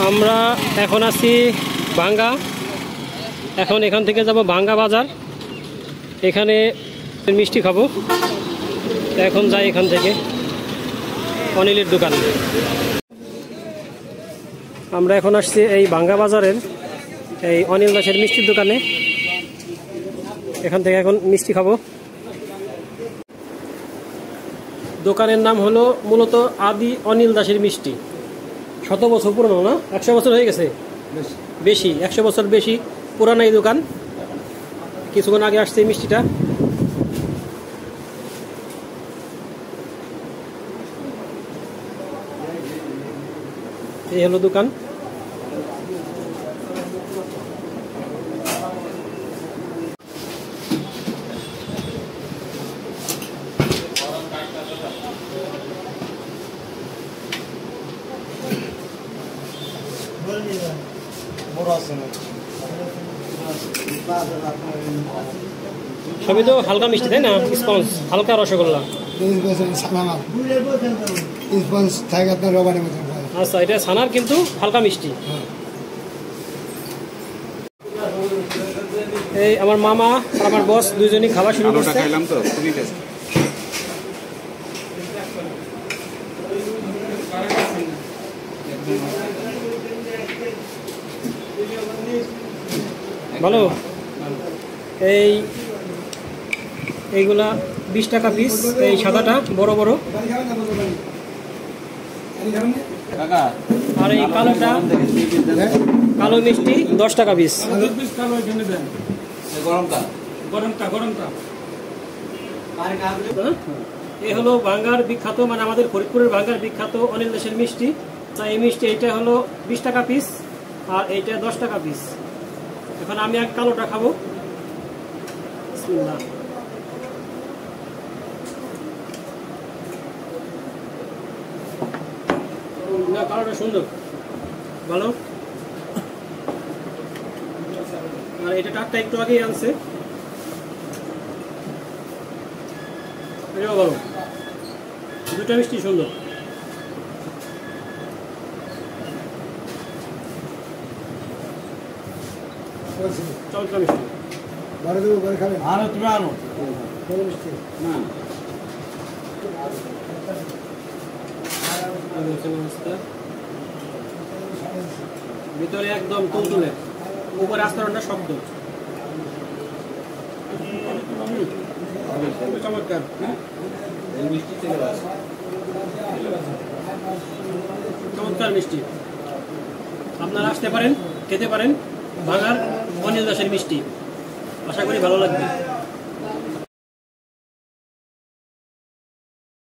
আমরা এখন আছি ভাঙ্গা। এখন এখান থেকে যাব ভাঙ্গা বাজার, এখানে মিষ্টি খাবো। এখন যাই এখান থেকে অনিলের দোকান। আমরা এখন আসছি এই ভাঙ্গা বাজারের এই অনিল দাসের মিষ্টির দোকানে। এখান থেকে এখন মিষ্টি খাবো। দোকানের নাম হলো মূলত আদি অনিল দাসের মিষ্টি। 100 বছর পুরনো না? 100 বছর হয়ে গেছে, বেশি 100 বছর বেশি পুরানো এই দোকান। কিছুক্ষণ আগে আসছে এই মিষ্টিটা। এই হলো দোকান। সবই তো হালকা মিষ্টি, তাই না? স্পঞ্জ হালকা রসগোল্লা। আচ্ছা, এটা ছানার কিন্তু হালকা মিষ্টি। এই আমার মামা আর আমার বস দুইজনই খাওয়া শুরু করছে। ভালো। এইগুলা 20 টাকা পিস। এই সাদাটা বড় বড়, আর এই কালোটা কালো মিষ্টি 10 টাকা পিস। এই হলো ভাঙ্গার বিখ্যাত, মানে আমাদের ফরিদপুরের ভাঙ্গার বিখ্যাত অনিল দাসের মিষ্টি। তাই এই মিষ্টি এইটা হলো 20 টাকা পিস, আর এইটা 10 টাকা পিস। এখন আমি এক কালোটা খাবো। বিসমিল্লাহ। না, কালোটা সুন্দর, ভালো। আর এটা টাটকা, একটু আগেই আনছে। এটাও ভালো, দুটা মিষ্টি সুন্দর। চমৎকার মিষ্টি। ভিতরে একদম তুলতুলে, উপরে আস্তরণটা শক্ত। চমৎকার। চমৎকার মিষ্টি। আপনারা আসতে পারেন, খেতে পারেন ভাঙ্গার অনিল দাসের মিষ্টি। আশা করি ভালো লাগবে।